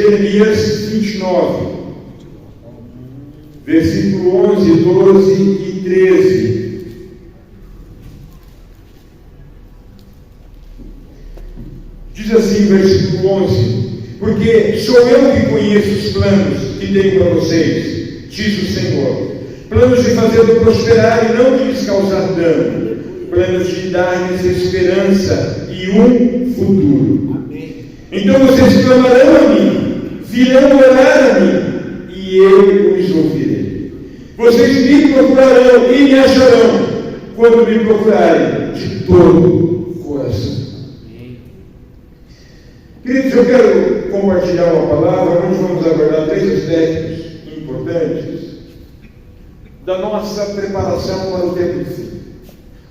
Jeremias 29, versículo 11, 12 e 13. Diz assim, versículo 11: porque sou eu que conheço os planos que tenho para vocês, diz o Senhor, planos de fazê-lo prosperar e não de lhes causar dano, planos de dar-lhes esperança e um futuro. Então vocês clamarão a mim, virão orar a mim, e eu os ouvirei. Vocês me procurarão e me acharão, quando me procurarem de todo o coração. Queridos, eu quero compartilhar uma palavra onde vamos abordar 3 aspectos importantes da nossa preparação para o tempo do fim.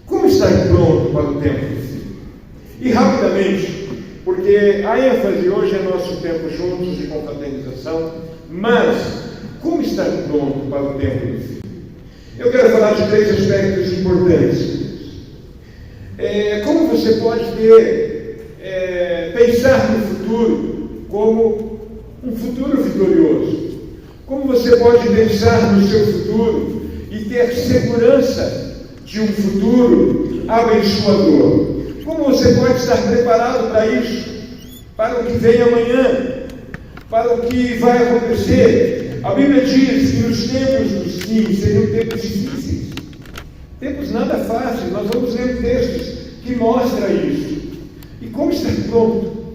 Como estar pronto para o tempo do fim? E rapidamente, porque a ênfase hoje é nosso tempo juntos de confraternização, mas como estar pronto para o tempo do fim? Eu quero falar de 3 aspectos importantes. Como você pode pensar no futuro como um futuro vitorioso? Como você pode pensar no seu futuro e ter segurança de um futuro abençoador? Como você pode estar preparado para isso, para o que vem amanhã, para o que vai acontecer? A Bíblia diz que os tempos dos fins seriam tempos difíceis, tempos nada fáceis. Nós vamos ler textos que mostram isso. E como estar pronto?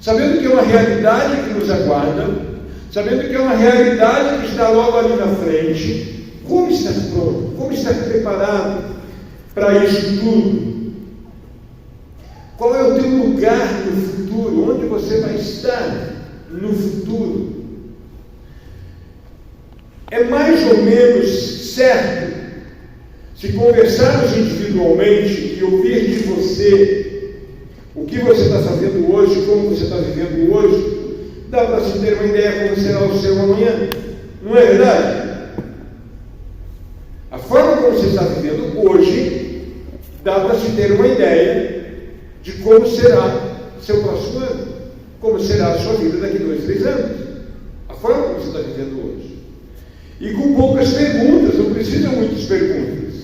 Sabendo que é uma realidade que nos aguarda, sabendo que é uma realidade que está logo ali na frente, como estar pronto? Como estar preparado para isso tudo? Qual é o teu lugar no futuro? Onde você vai estar no futuro? É mais ou menos certo, se conversarmos individualmente e ouvir de você o que você está fazendo hoje, como você está vivendo hoje, dá para se ter uma ideia como será o seu amanhã. Não é verdade? A forma como você está vivendo hoje, dá para se ter uma ideia de como será seu próximo ano, como será a sua vida daqui 2, 3 anos. A forma como você está vivendo hoje. E com poucas perguntas, não precisa muitas perguntas.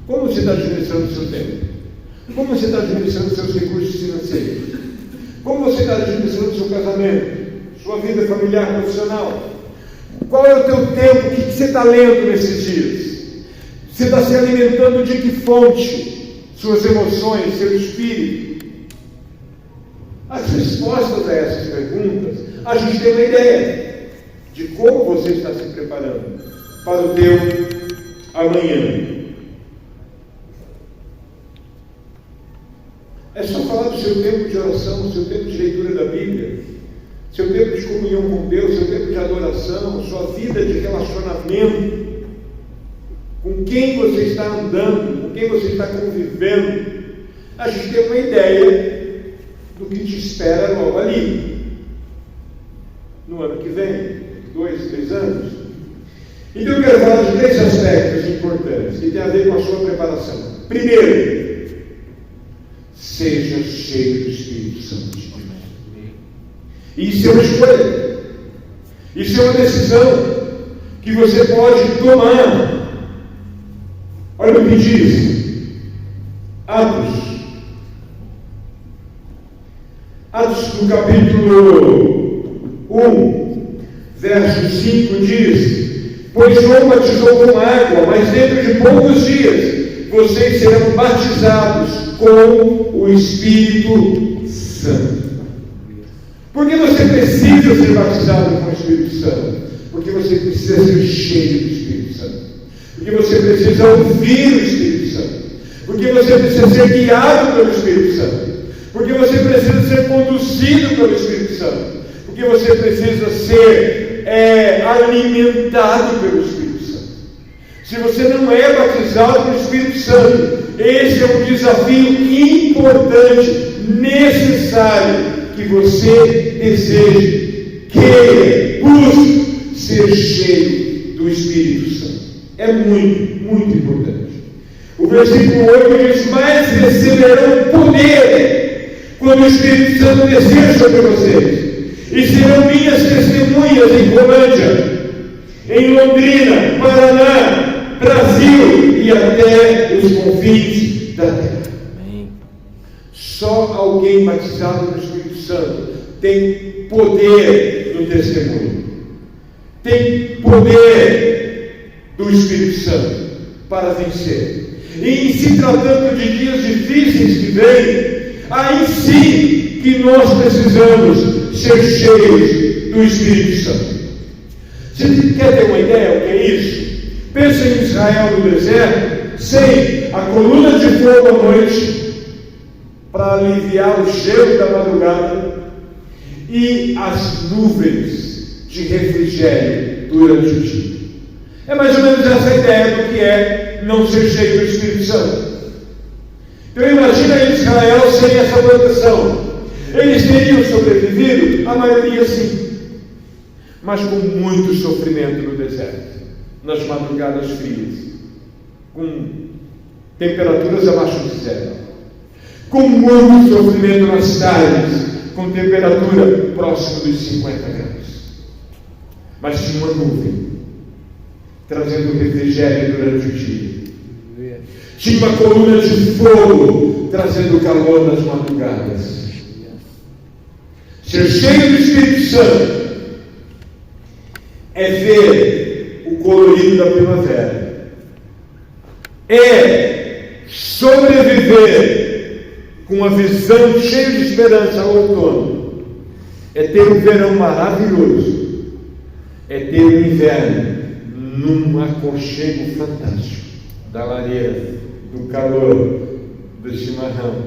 Como você está administrando o seu tempo? Como você está administrando seus recursos financeiros? Como você está administrando seu casamento, sua vida familiar, profissional? Qual é o teu tempo? O que você está lendo nesses dias? Você está se alimentando de que fonte? Suas emoções, seu espírito? As respostas a essas perguntas, a gente tem uma ideia de como você está se preparando para o teu amanhã. É só falar do seu tempo de oração, do seu tempo de leitura da Bíblia, seu tempo de comunhão com Deus, seu tempo de adoração, sua vida de relacionamento, com quem você está andando, com quem você está convivendo. A gente tem uma ideia do que te espera logo ali, no ano que vem, 2, 3 anos. Então eu quero falar de 3 aspectos importantes que tem a ver com a sua preparação. Primeiro, seja cheio do Espírito Santo. Isso é uma escolha. Isso é uma decisão que você pode tomar. Olha o que diz Atos no capítulo 1, verso 5 diz: pois João batizou com água, mas dentro de poucos dias vocês serão batizados com o Espírito Santo. Por que você precisa ser batizado com o Espírito Santo? Porque você precisa ser cheio do Espírito Santo. Porque você precisa ouvir o Espírito Santo. Porque você precisa ser guiado pelo Espírito Santo. Porque você precisa ser conduzido pelo Espírito Santo. Porque você precisa ser alimentado pelo Espírito Santo. Se você não é batizado pelo Espírito Santo, esse é um desafio importante, necessário, que você deseje, queira, busque ser cheio do Espírito Santo. É muito, muito importante. O versículo 8 diz: mas receberão poder quando o Espírito Santo descer sobre vocês, e serão famílias em Rolândia, em Londrina, Paraná, Brasil e até os confins da terra. Só alguém batizado no Espírito Santo tem poder no testemunho, tem poder do Espírito Santo para vencer. E em se tratando de dias difíceis que vêm, aí sim que nós precisamos ser cheios do Espírito Santo. Você quer ter uma ideia do que é isso? Pensa em Israel no deserto, sem a coluna de fogo à noite, para aliviar o gelo da madrugada, e as nuvens de refrigério durante o dia. É mais ou menos essa ideia do que é não ser cheio do Espírito Santo. Então imagina Israel sem essa proteção. Eles teriam sobrevivido, a maioria sim, mas com muito sofrimento no deserto, nas madrugadas frias, com temperaturas abaixo de zero, com muito sofrimento nas tardes, com temperatura próxima dos 50 graus. Mas tinha uma nuvem trazendo refrigério durante o dia. Tinha uma coluna de fogo trazendo calor nas madrugadas. Ser cheio do Espírito Santo é ver o colorido da primavera, é sobreviver com uma visão cheia de esperança ao outono, é ter um verão maravilhoso, é ter um inverno num aconchego fantástico da lareira, do calor, do chimarrão.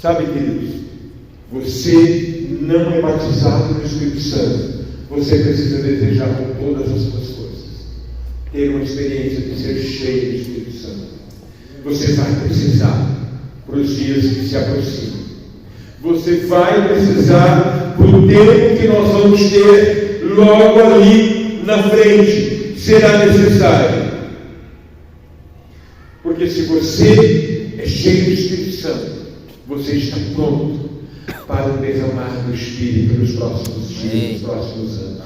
Sabe, queridos, você não é batizado no Espírito Santo, você precisa desejar com todas as suas forças ter uma experiência de ser cheio do Espírito Santo. Você vai precisar para os dias que se aproximam. Você vai precisar para o tempo que nós vamos ter logo ali na frente. Será necessário. Porque se você é cheio do Espírito Santo, você está pronto para o derramar do Espírito nos próximos dias, nos próximos anos.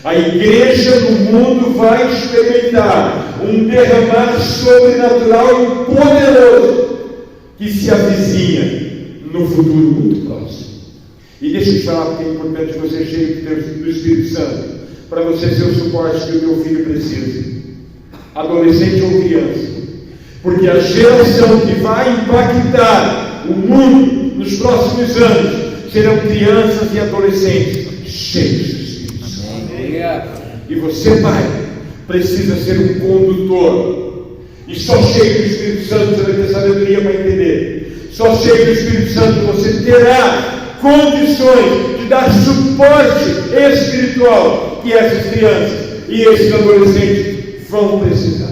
A igreja no mundo vai experimentar um derramar sobrenatural e poderoso que se avizinha no futuro muito próximo. E deixa eu te falar porque é importante você ser cheio do Espírito Santo, para você ser o suporte que o teu filho precisa, adolescente ou criança. Porque a geração que vai impactar o mundo nos próximos anos serão crianças e adolescentes cheios do Espírito Santo. E você, pai, precisa ser um condutor. E só cheio do Espírito Santo você vai ter sabedoria para entender. Só cheio do Espírito Santo você terá condições de dar suporte espiritual que essas crianças e esses adolescentes vão precisar.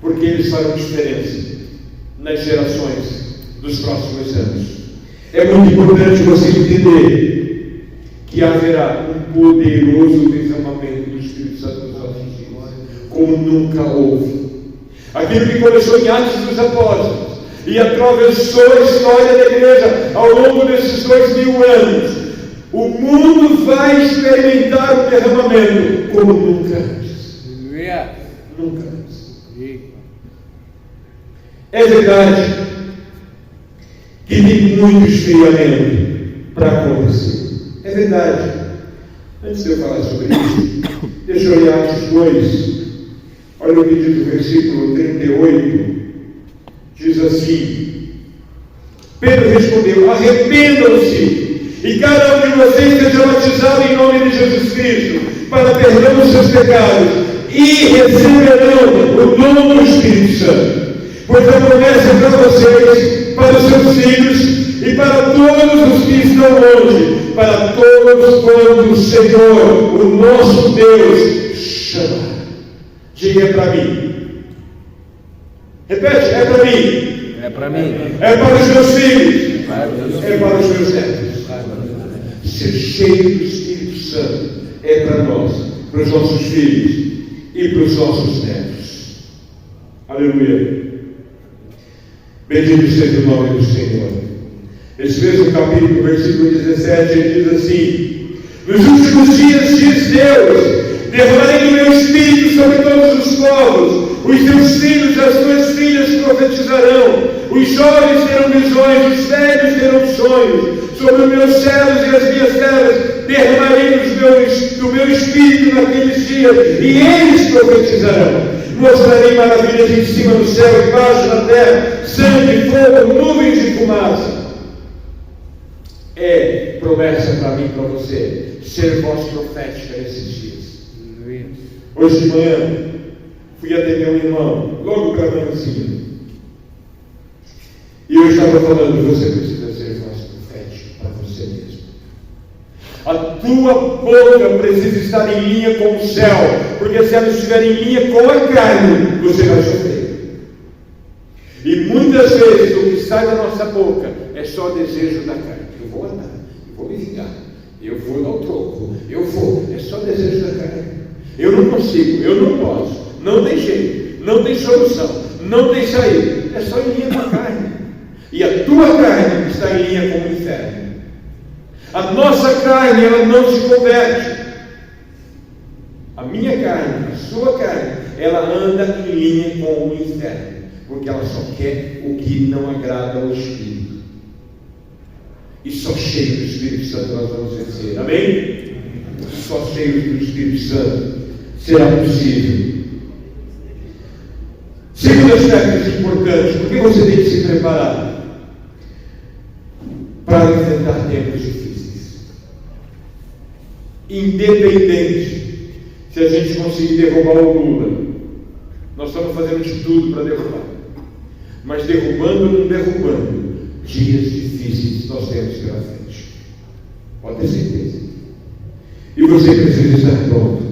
Porque eles farão diferença nas gerações dos próximos anos. É muito importante você entender que haverá um poderoso derramamento do Espírito Santo nos nossos dias, como nunca houve. Aquilo que começou em Atos dos Apóstolos e atravessou a história da igreja ao longo desses 2000 anos, o mundo vai experimentar o derramamento como nunca antes. Nunca antes. É verdade que tem muito esfriamento para acontecer. É verdade. Antes de eu falar sobre isso, deixa eu olhar Atos 2. Olha o que diz o versículo 38. Diz assim: Pedro respondeu: arrependam-se, e cada um de vocês seja batizado em nome de Jesus Cristo, para perdão dos seus pecados, e receberão o dom do Espírito Santo. Pois a promessa é para vocês, para os seus filhos e para todos os que estão longe, para todos quanto o Senhor, o nosso Deus, chama. Diga: é para mim. Repete: é para mim. É para mim. É para os meus filhos. É para os meus netos. Ser cheio do Espírito Santo é para nós, para os nossos filhos e para os nossos netos. Aleluia. Bendito seja o nome do Senhor. Esse mesmo capítulo, versículo 17, ele diz assim: Nos últimos dias, diz Deus, derramarei o meu espírito sobre todos os povos. Os teus filhos e as tuas filhas profetizarão. Os jovens terão visões, os velhos terão sonhos. Sobre os meus céus e as minhas terras derramarei do meu espírito naqueles dias, e eles profetizarão. Mostrarei maravilhas em cima do céu e embaixo da terra, sangue, fogo, nuvens de fumaça. É promessa para mim e para você ser voz profética nesses dias. Hoje de manhã fui até meu irmão, logo para a manhãzinha, e eu estava falando: você precisa ser voz profética para você mesmo. A tua boca precisa estar em linha com o céu, porque se ela estiver em linha com a carne, você vai sofrer. E muitas vezes o que sai da nossa boca é só desejo da carne. Eu vou andar, eu vou me vingar, eu vou dar o troco, é só desejo da carne. Eu não consigo, eu não posso, não tem jeito, não tem solução, não tem saída, é só em linha com a carne. E a tua carne está em linha com o inferno. A nossa carne, ela não se converte. A minha carne, a sua carne, ela anda em linha com o inferno, porque ela só quer o que não agrada ao Espírito. E só cheio do Espírito Santo nós vamos vencer. Amém? Só cheio do Espírito Santo será possível. Segundo aspecto importante, porque você tem que se preparar para enfrentar tempos difíceis. Independente se a gente conseguir derrubar o Lula, nós estamos fazendo de tudo para derrubar. Mas derrubando ou não derrubando, dias difíceis nós temos pela frente. Pode ter certeza. E você precisa estar pronto.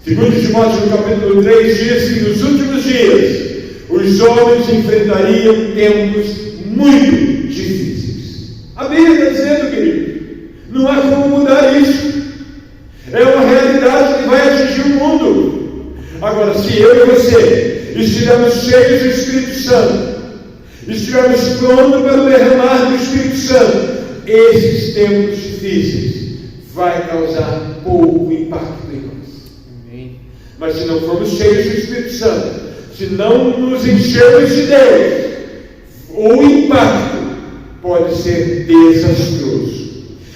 Segundo Timóteo, no capítulo 3, diz que nos últimos dias os homens enfrentariam tempos muito difíceis. A Bíblia está dizendo, querido, não há como mudar isso. É uma realidade que vai atingir o mundo. Agora, se eu e você estivermos cheios do Espírito Santo, estivermos prontos para o derramar do Espírito Santo, esses tempos difíceis vai causar pouco impacto em nós. Amém. Mas se não formos cheios do Espírito Santo, se não nos enchermos de Deus, o impacto pode ser desastroso.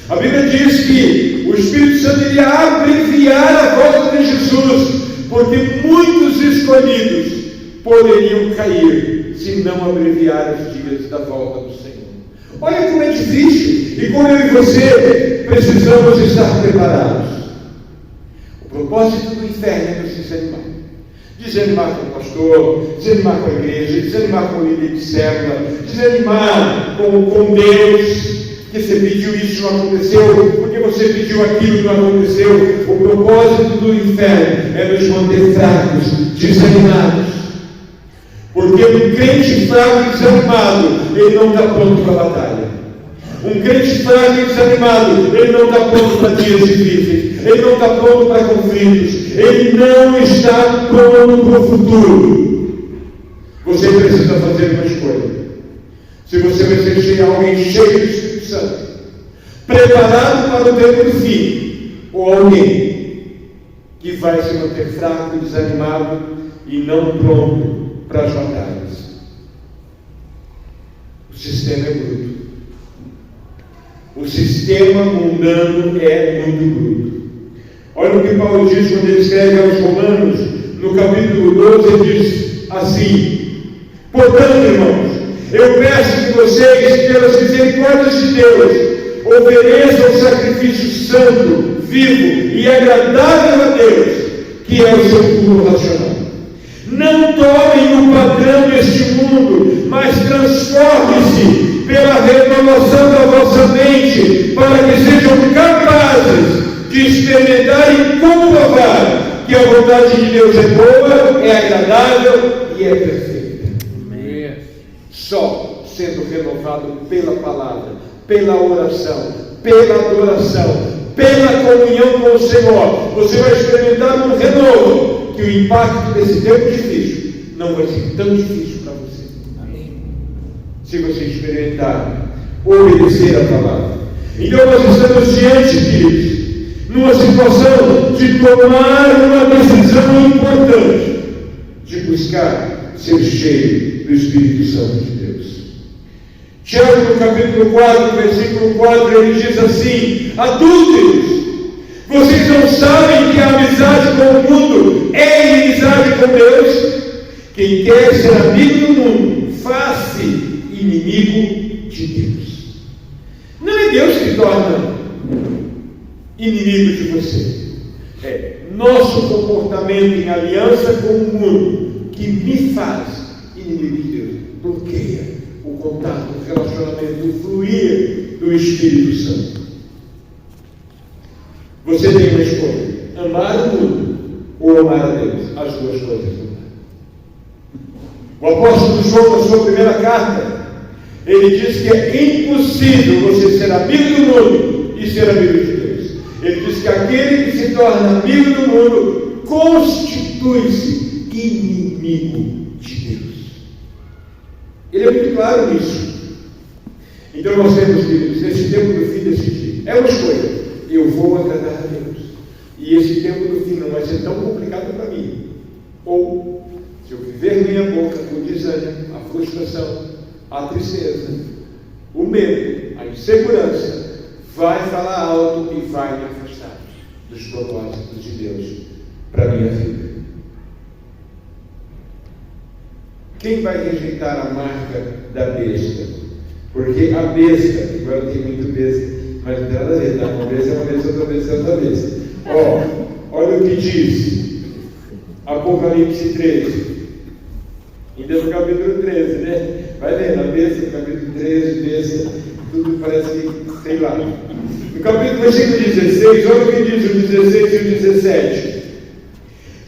A Bíblia diz que o Espírito Santo iria abreviar a volta de Jesus, porque muitos escolhidos poderiam cair se não abreviar os dias da volta do Senhor. Olha como é difícil, e como eu e você precisamos estar preparados. O propósito do inferno é nos desanimar. Desanimar com o pastor, desanimar com a igreja, desanimar com o líder de célula, desanimar com Deus, porque você pediu isso, não aconteceu, porque você pediu aquilo, não aconteceu. O propósito do inferno é nos manter fracos, desanimados. Porque um crente fraco e desanimado, ele não está pronto para a batalha. Um crente fraco e desanimado, ele não está pronto para dias difíceis, ele não está pronto para conflitos, ele não está pronto para o futuro. Você precisa fazer uma escolha. Se você vai ser cheio, alguém cheio do Espírito Santo, preparado para o tempo do fim, ou alguém que vai se manter fraco e desanimado e não pronto para as batalhas. O sistema é bruto. O sistema mundano é muito bruto. Olha o que Paulo diz quando ele escreve aos Romanos, no capítulo 12, ele diz assim: portanto, irmãos, eu peço que vocês, pelas misericórdias de Deus, ofereçam o sacrifício santo, vivo e agradável a Deus, que é o seu culto racional. Não tomem o padrão deste mundo, mas transforme-se pela renovação da vossa mente, para que sejam capazes de experimentar e comprovar que a vontade de Deus é boa, é agradável e é perfeita. Amém. Só sendo renovado pela palavra, pela oração, pela adoração, pela comunhão com o Senhor, você vai experimentar um renovo, que o impacto desse tempo difícil não vai ser tão difícil para você. Amém. Se você experimentar obedecer a palavra. Então nós estamos diante, queridos, numa situação de tomar uma decisão importante, de buscar ser cheio do Espírito Santo de Deus. Tiago, no capítulo 4, versículo 4, ele diz assim: adúlteros, vocês não sabem que a amizade com o mundo é inimizade com Deus? Quem quer ser amigo do mundo, faz-se inimigo de Deus. Não é Deus que torna inimigo de você. É nosso comportamento em aliança com o mundo que me faz inimigo de Deus. Bloqueia o contato, o relacionamento, o fluir do Espírito Santo. Você tem uma escolha: amar o mundo ou amar a Deus. As duas coisas não dá. O apóstolo João, na sua primeira carta, ele diz que é impossível você ser amigo do mundo e ser amigo de Deus. Ele diz que aquele que se torna amigo do mundo constitui-se inimigo de Deus. Ele é muito claro nisso. Então nós temos, queridos, nesse tempo do fim decidir. É uma escolha. Eu vou agradar a Deus. E esse tempo do fim não vai ser tão complicado para mim. Ou, se eu viver minha boca com o desânimo, a frustração, a tristeza, o medo, a insegurança, vai falar alto e vai me afastar dos propósitos de Deus para a minha vida. Quem vai rejeitar a marca da besta? Porque a besta, agora tem muito besta, mas não tem nada a ver, tá? Uma vez é uma vez, outra vez é outra vez. Olha o que diz Apocalipse 13. Ainda no capítulo 13, né? Vai vendo, a besta, no capítulo 13, besta, tudo parece que, sei lá. No capítulo 16, olha o que diz o 16 e o 17.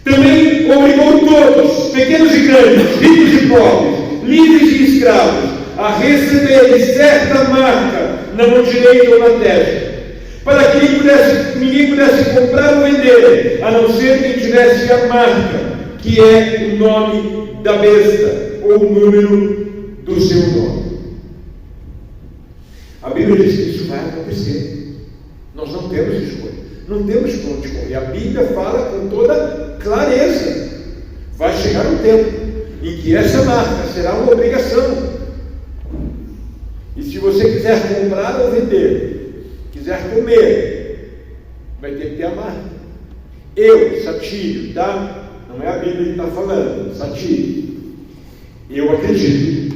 Também obrigou todos, pequenos e grandes, ricos e pobres, livres e escravos, a receberem certa marca na mão direita ou na testa, para que ninguém pudesse comprar ou vender, a não ser quem tivesse a marca, que é o nome da besta, ou o número do seu nome. A Bíblia diz que isso vai acontecer. Nós não temos escolha, não temos para onde correr. A Bíblia fala com toda clareza. Vai chegar um tempo em que essa marca será uma obrigação. E se você quiser comprar ou vender, quiser comer, vai ter que ter a marca. Eu, Satírio, tá? Não é a Bíblia que está falando, Satírio. Eu acredito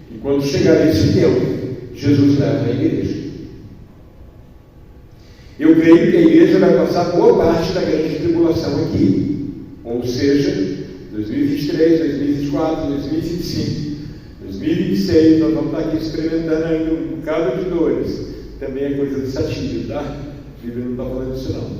que quando chegar esse tempo, Jesus leva a igreja. Eu creio que a igreja vai passar boa parte da grande tribulação aqui. Ou seja, 2023, 2024, 2025. 2026, nós vamos estar aqui experimentando ainda um bocado de dores. Também é coisa de Satírio, tá? A Bíblia não está falando isso não.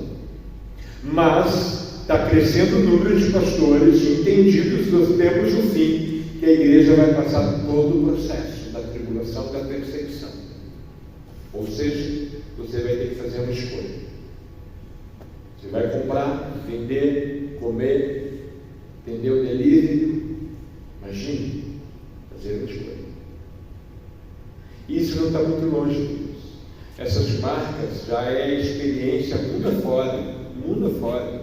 Mas está crescendo o número de pastores entendidos dos tempos do fim, que a igreja vai passar todo o processo da tribulação, da perseguição. Ou seja, você vai ter que fazer uma escolha. Você vai comprar, vender, comer, entender o delivery. Imagine. Fazer uma escolha. Isso não está muito longe disso. Essas marcas já é experiência mundo afora.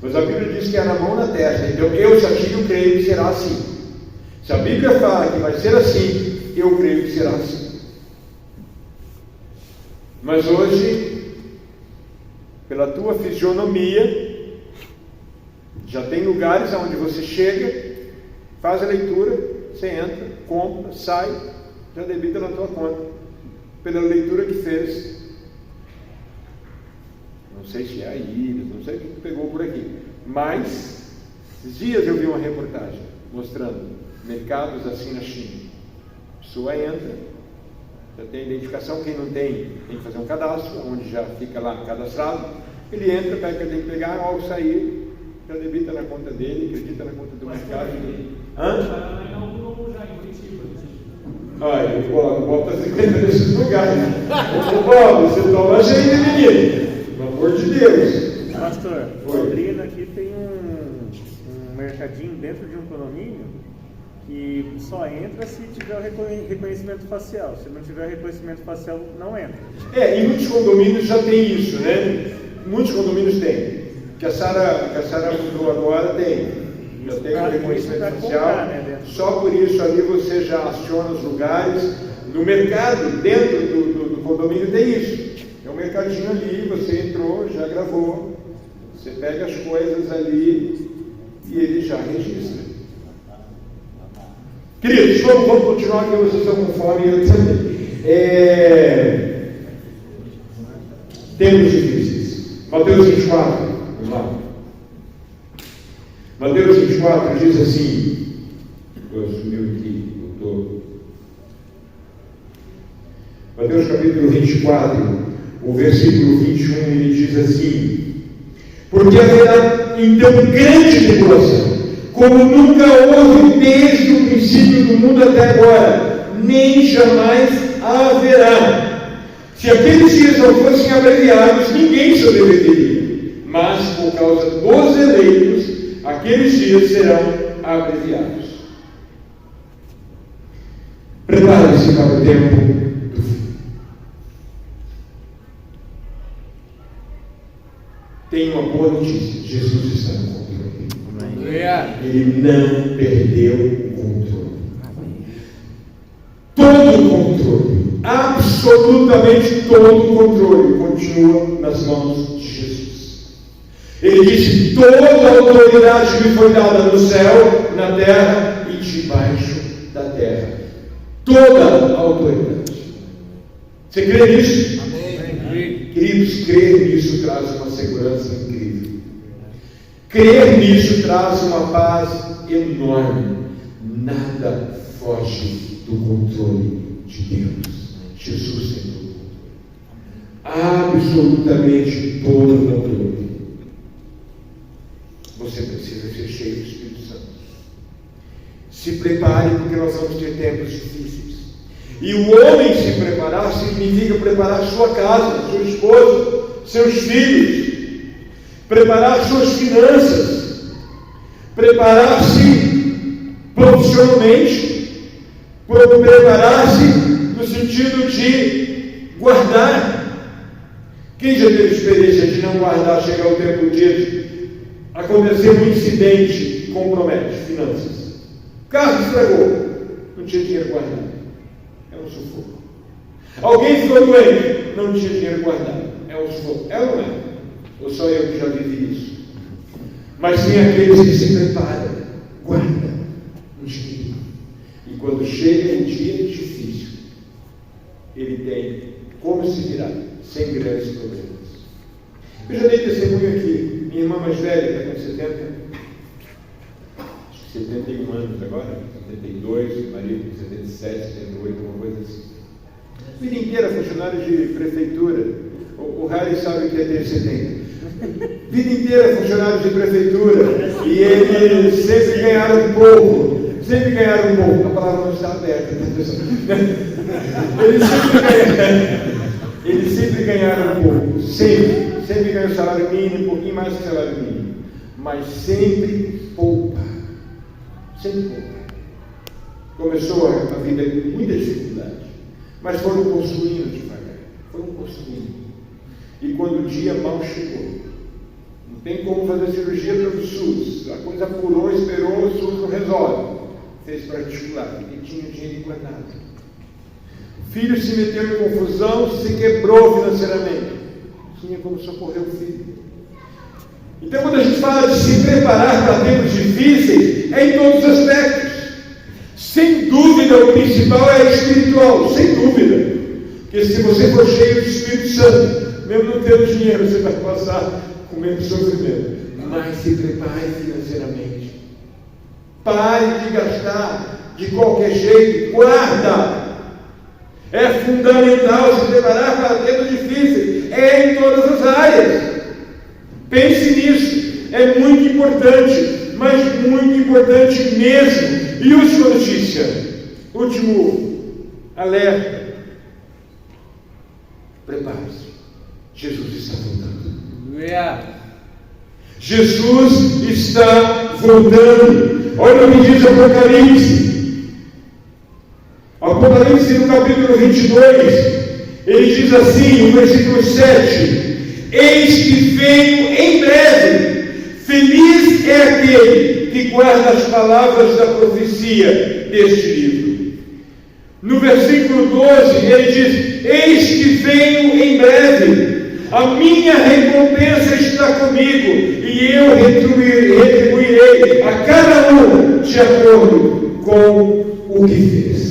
Mas a Bíblia diz que é na mão na testa. Então eu, Satírio, creio que será assim. Se a Bíblia fala que vai ser assim, eu creio que será assim. Mas hoje, pela tua fisionomia, já tem lugares onde você chega, faz a leitura, você entra, compra, sai, já debita na tua conta, pela leitura que fez. Não sei se é a Iris, não sei o que pegou por aqui, mas esses dias eu vi uma reportagem mostrando mercados assim na China. A pessoa entra, já tem identificação, quem não tem que fazer um cadastro, onde já fica lá cadastrado. Ele entra, pega o que tem que pegar, ao sair, já debita na conta dele, acredita na conta do mercado. Olha, o Bob está frequentando esses lugares. Ô Bob, você toma jeito, menino. Pelo amor de Deus. Pastor, Londrina aqui tem um mercadinho dentro de um condomínio E só entra se tiver o reconhecimento facial. Se não tiver o reconhecimento facial, não entra. E muitos condomínios já tem isso, né? Muitos condomínios têm. Que a Sara mudou agora, tem. Já tem o reconhecimento facial. Comprar, né, só por isso ali você já aciona os lugares. No mercado, dentro do condomínio tem isso. É um mercadinho ali, você entrou, já gravou. Você pega as coisas ali e ele já registra. Queridos, vamos continuar, que vocês estão com fome e eu também. Tempos difíceis. Mateus 24, vamos lá. Mateus 24 diz assim, eu sumiu aqui, voltou. Mateus capítulo 24, o versículo 21, ele diz assim: porque haverá então grande tribulação, como nunca houve desde o princípio do mundo até agora, nem jamais haverá. Se aqueles dias não fossem abreviados, ninguém sobreviveria, mas por causa dos eleitos, aqueles dias serão abreviados. Prepare-se para o tempo do fim. Tem uma boa notícia: Jesus está no controle. Ele não perdeu o controle. Todo o controle, absolutamente todo o controle, continua nas mãos de Jesus. Ele disse: toda a autoridade me foi dada no céu, na terra e debaixo da terra. Toda a autoridade. Você crê nisso? Amém. Queridos, crer nisso traz uma segurança incrível. Crer nisso traz uma paz enorme. Nada foge do controle de Deus. Jesus tem todo o controle. Absolutamente todo o controle. Você precisa ser cheio do Espírito Santo. Se prepare, porque nós vamos ter tempos difíceis. E o homem se preparar significa preparar sua casa, sua esposa, seus filhos, preparar suas finanças, preparar-se profissionalmente, preparar-se no sentido de guardar. Quem já teve experiência de não guardar, chegar o tempo de acontecer um incidente que compromete finanças? O carro estragou, não tinha dinheiro guardado. É um sufoco. Alguém ficou doente, não tinha dinheiro guardado. É um sufoco. É ou não é? Ou só eu que já vivi isso? Mas tem aqueles que se preparam, guardam um dinheiro. E quando chega um dia difícil, ele tem como se virar, sem grandes problemas. Eu já dei testemunho aqui. Minha irmã mais velha, está com 71 anos agora, 72, marido com 77, 78, alguma coisa assim. A vida inteira funcionário de prefeitura. O Harry sabe o que é ter 70. Vida inteira funcionário de prefeitura. E eles sempre ganharam um pouco. Sempre ganharam um pouco. A palavra não está aberta. Eles sempre ganharam um pouco. Sempre ganham salário mínimo, um pouquinho mais que salário mínimo. Mas sempre poupa. Sempre poupa. Começou a vida com muita dificuldade, mas foram construindo devagar. Foram construindo. E quando o dia mal chegou, não tem como fazer cirurgia pelo SUS. A coisa apurou, esperou, o SUS não resolve. Fez particular, porque tinha dinheiro guardado. O filho se meteu em confusão, se quebrou financeiramente. Tinha como socorrer o filho. Então, quando a gente fala de se preparar para tempos difíceis, é em todos os aspectos. Sem dúvida, o principal é espiritual, sem dúvida. Porque se você for cheio do Espírito Santo, mesmo não tendo dinheiro, você vai passar com menos sofrimento. Mas se prepare financeiramente. Pare de gastar de qualquer jeito. Guarda. É fundamental se preparar para tempos difíceis. É em todas as áreas. Pense nisso. É muito importante, mas muito importante mesmo. E última notícia, último alerta. Prepare-se. Jesus está voltando. Jesus está voltando. Olha o que diz Apocalipse. Apocalipse, no capítulo 22, ele diz assim, no versículo 7, eis que venho em breve, feliz é aquele que guarda as palavras da profecia deste livro. No versículo 12, ele diz, eis que venho em breve, a minha recompensa está comigo, e eu retribuirei a cada um de acordo com o que fez.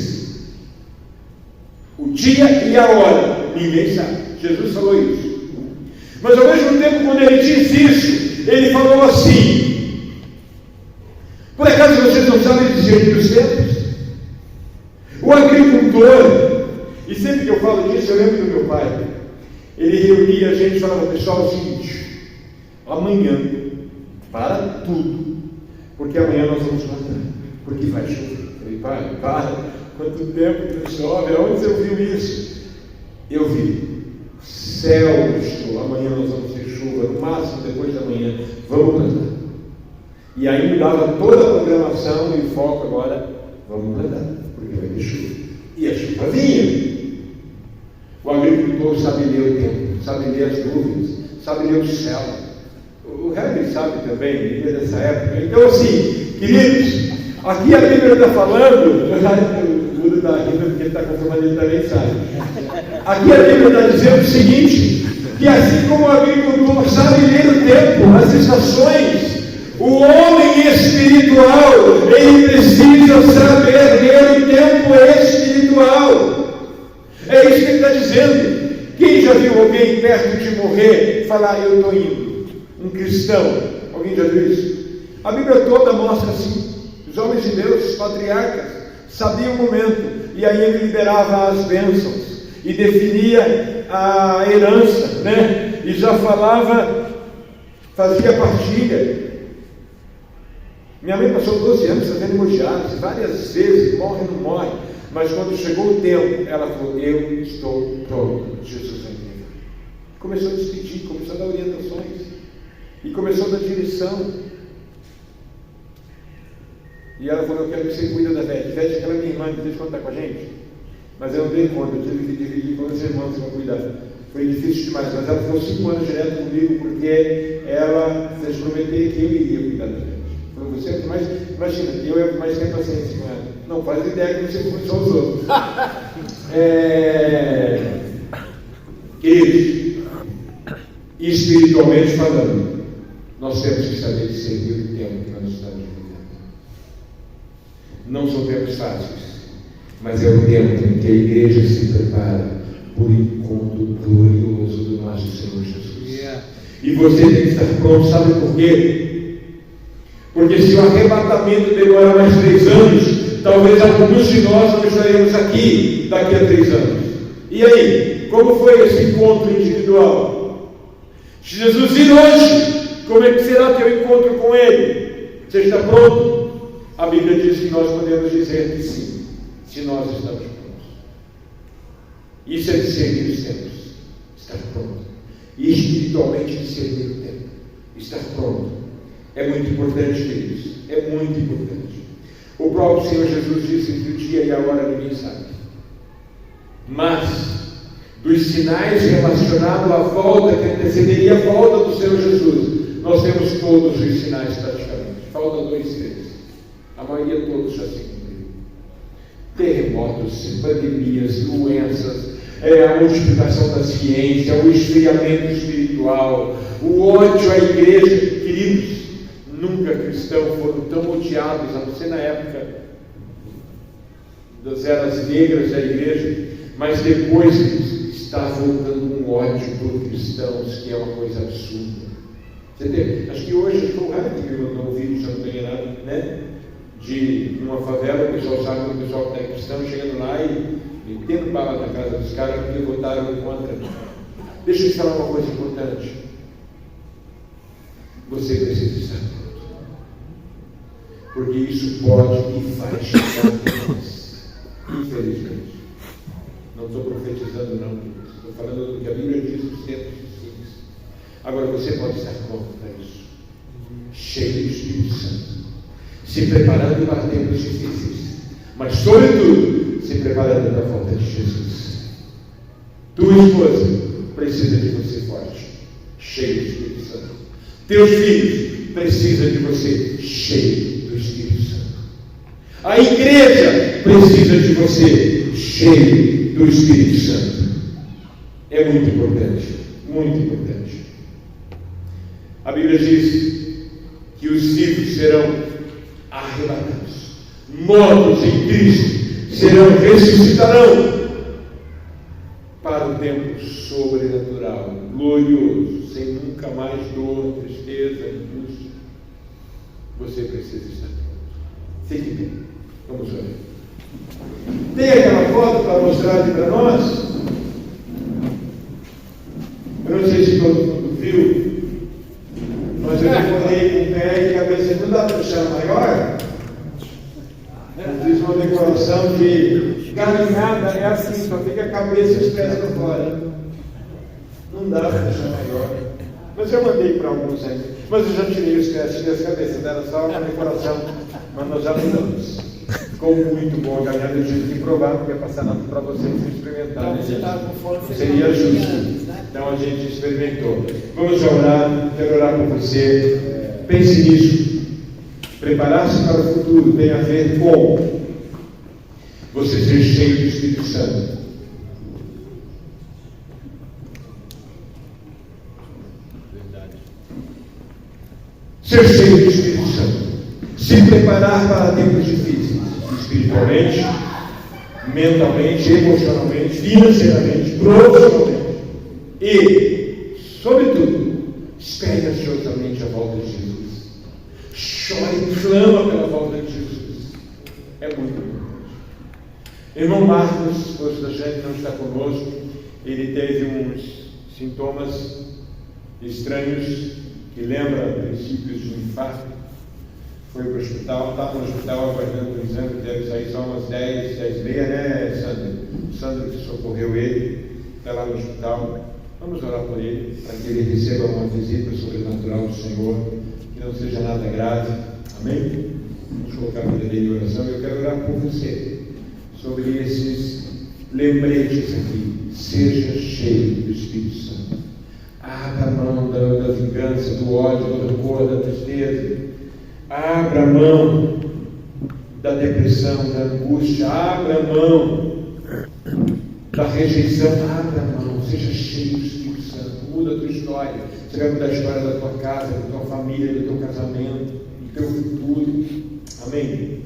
O dia e a hora, ninguém sabe. Jesus falou isso. Mas ao mesmo tempo, quando ele diz isso, ele falou assim: por acaso vocês não sabem dizer os tempos? O agricultor, e sempre que eu falo disso, eu lembro do meu pai. Ele reunia a gente e falava, pessoal, é o seguinte, amanhã, para tudo, porque amanhã nós vamos plantar, porque vai chover. Eu falei, pai, para, quanto tempo que chove, onde você ouviu isso? Eu vi, céu estou, amanhã nós vamos ter chuva, no máximo depois da manhã, vamos plantar. E aí me dava toda a programação e o foco agora, vamos plantar, porque vai ter chuva. E a chuva vinha. O agricultor sabe ler o tempo, sabe ler as nuvens, sabe ler o céu. O Harry sabe também, ele é dessa época. Então, assim, queridos, aqui a Bíblia está falando, o Buda está rindo porque ele está confirmando, ele também sabe. Aqui a Bíblia está dizendo o seguinte, que assim como o agricultor sabe ler o tempo, as estações, o homem espiritual, ele precisa saber ler o tempo espiritual. É isso que ele está dizendo. Quem já viu alguém perto de morrer falar, eu estou indo? Um cristão. Alguém já viu isso? A Bíblia toda mostra assim. Os homens de Deus, os patriarcas, sabiam o momento. E aí ele liberava as bênçãos. E definia a herança, né? E já falava, fazia partilha. Minha mãe passou 12 anos fazendo hemodiálise, várias vezes, morre ou não morre. Mas quando chegou o tempo, ela falou, eu estou pronto, Jesus vai me levar. Começou a despedir, começou a dar orientações, e começou a dar direção. E ela falou, eu quero que você cuide da Vete. Vete é aquela minha irmã que deixa contar com a gente. Mas eu não dei conta, eu tive que dividir com os irmãos que vão cuidar. Foi difícil demais, mas ela ficou 5 anos direto comigo, porque ela fez prometer que eu iria cuidar da Vete. Falou, você é o que mais, imagina, eu é o que mais tenho paciência com ela. Não faz ideia que você foi só os outros. Queridos, espiritualmente falando, nós temos que saber discernir o tempo que nós estamos vivendo. Não são tempos fáceis, mas é o tempo em que a igreja se prepara por encontro glorioso do nosso Senhor Jesus. E você tem que estar pronto, sabe por quê? Porque se o arrebatamento demora mais 3 anos, talvez alguns de nós não estaremos aqui daqui a 3 anos. E aí, como foi esse encontro individual? Se Jesus vir hoje, como é que será teu encontro com Ele? Você está pronto? A Bíblia diz que nós podemos dizer que sim, se nós estamos prontos. Isso é discernir os tempos, estar pronto. E espiritualmente discernir o tempo, estar pronto. É muito importante, queridos, é muito importante. O próprio Senhor Jesus disse que o dia e a hora ninguém sabe. Mas, dos sinais relacionados à volta que antecederia a volta do Senhor Jesus, nós temos todos os sinais praticamente. Falta 2, 3. A maioria todos já se cumpriu. Terremotos, pandemias, doenças, a multiplicação da ciência, o esfriamento espiritual, o ódio à igreja. Queridos, nunca cristãos foram tão odiados, a não ser na época das eras negras da igreja, mas depois está voltando um ódio por cristãos, que é uma coisa absurda. Acho que hoje foi o Raio que me mandou um vídeo, se eu não tenho nada, né? De uma favela, o pessoal sabe que o pessoal que está cristão chegando lá e tendo bala na casa dos caras porque votaram contra. Deixa eu te falar uma coisa importante. Você precisa estar pronto, porque isso pode e vai chegar a nós, infelizmente. Não estou profetizando, não. Estou falando do que a Bíblia diz nos tempos difíceis. Agora você pode estar pronto para isso, cheio do Espírito Santo, se preparando para tempos difíceis, mas sobretudo se preparando para a volta de Jesus. Tua esposa precisa de você forte, cheio do Espírito Santo. Teus filhos precisam de você cheio do Espírito Santo. A igreja precisa de você cheio do Espírito Santo. É muito importante, muito importante. A Bíblia diz que os vivos serão arrebatados, mortos em Cristo ressuscitarão para o tempo sobrenatural, glorioso, sem nunca mais dor, tristeza, angústia. Você precisa estar pronto. Fique bem. Vamos orar. Tem aquela foto para mostrar aqui para nós? Eu não sei se todo mundo viu, mas eu decorei com o pé e cabeça. Não dá para deixar maior? Eu fiz uma decoração de caminhada, é assim, só fica a cabeça e os pés para fora. Não dá para deixar maior. Mas eu mandei para alguns aí. Mas eu já tirei os pés, tirei as cabeças, era só uma decoração. Mas nós já mudamos. Ficou muito bom a caminhada, eu tive que provar, porque ia passar nada para vocês experimentarem. Então, você estava com fome, você seria justo. Então a gente experimentou. Vamos orar, quero orar por você. Pense nisso. Preparar-se para o futuro tem a ver com você ser cheio do Espírito Santo. Verdade. Ser cheio do Espírito Santo. Se preparar para tempos difíceis, espiritualmente, mentalmente, emocionalmente, financeiramente, profissionalmente. E, sobretudo, espere ansiosamente a volta de Jesus. Chore e clama pela volta de Jesus. É muito importante. Irmão Marcos, esposo da gente, não está conosco. Ele teve uns sintomas estranhos que lembram princípios de um infarto. Foi para o hospital, estava no hospital aguardando o exame, deve sair só umas 10, 10 e meia, né, Sandro? O Sandro que socorreu ele, está lá no hospital. Vamos orar por ele, para que ele receba uma visita sobrenatural do Senhor, que não seja nada grave. Amém? Vamos colocar a vida dele em oração. Eu quero orar por você, sobre esses lembretes aqui. Seja cheio do Espírito Santo. Abra a mão da vingança, do ódio, do rancor, da tristeza. Abra a mão da depressão, da angústia. Abra a mão da rejeição. Abra a mão. Seja cheio do Espírito Santo. Muda a tua história. Você vai mudar a história da tua casa, da tua família, do teu casamento, do teu futuro. Amém?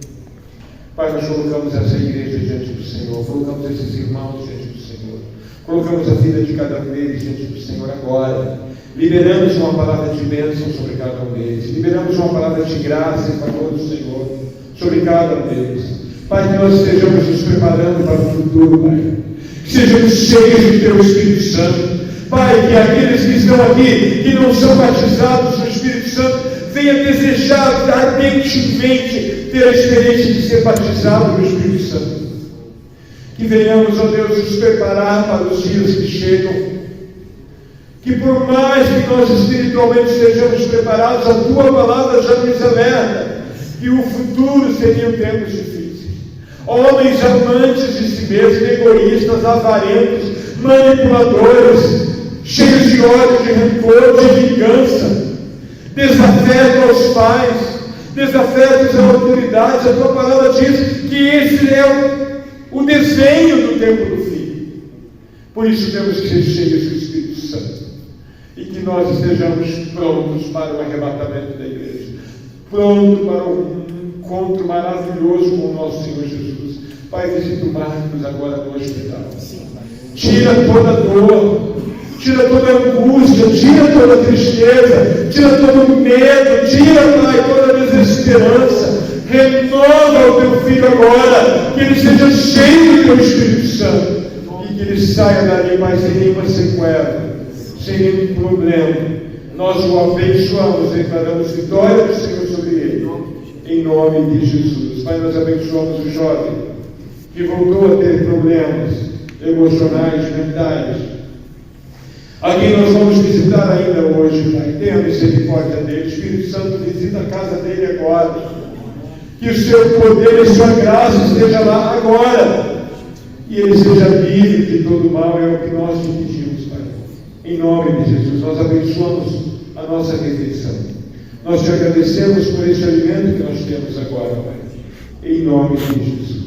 Pai, nós colocamos essa igreja diante do Senhor. Colocamos esses irmãos diante do Senhor. Colocamos a vida de cada um deles diante do Senhor agora. Liberamos uma palavra de bênção sobre cada um deles. Liberamos uma palavra de graça em favor do Senhor sobre cada um deles. Pai, que nós estejamos nos preparando para o futuro, Pai. Que sejamos cheios do Teu Espírito Santo. Pai, que aqueles que estão aqui, que não são batizados no Espírito Santo, venha desejar ardentemente ter a experiência de ser batizado no Espírito Santo. Que venhamos, ó Deus, nos preparar para os dias que chegam. Que por mais que nós espiritualmente estejamos preparados, a Tua palavra já nos alerta que o futuro seriam tempos difíceis. Homens amantes de si mesmos, egoístas, avarentos, manipuladores, cheios de ódio, de rancor, de vingança, desafeto aos pais, desafetos às autoridades. A Tua palavra diz que esse é o desenho do tempo do fim. Por isso temos que ser cheios do Espírito Santo. E que nós estejamos prontos para o arrebatamento da igreja, pronto para um encontro maravilhoso com o nosso Senhor Jesus. Pai, visita o Marcos agora no hospital. Tira toda dor, tira toda angústia, tira toda tristeza, tira todo medo, tira, Pai, toda desesperança. Renova o Teu Filho agora, que ele seja cheio do Teu Espírito Santo e que ele saia dali, Pai, sem nenhuma sequela, sem nenhum problema. Nós o abençoamos, declaramos vitória do Senhor sobre ele, em nome de Jesus. Pai, nós abençoamos o jovem que voltou a ter problemas emocionais, mentais, a quem nós vamos visitar ainda hoje, Pai. Tenha misericórdia dele. Espírito Santo, visita a casa dele agora. Que o Seu poder e Sua graça esteja lá agora. e ele seja livre de todo mal, é o que nós te pedimos, Pai. Em nome de Jesus, nós abençoamos a nossa refeição. Nós te agradecemos por esse alimento que nós temos agora, Pai. Em nome de Jesus.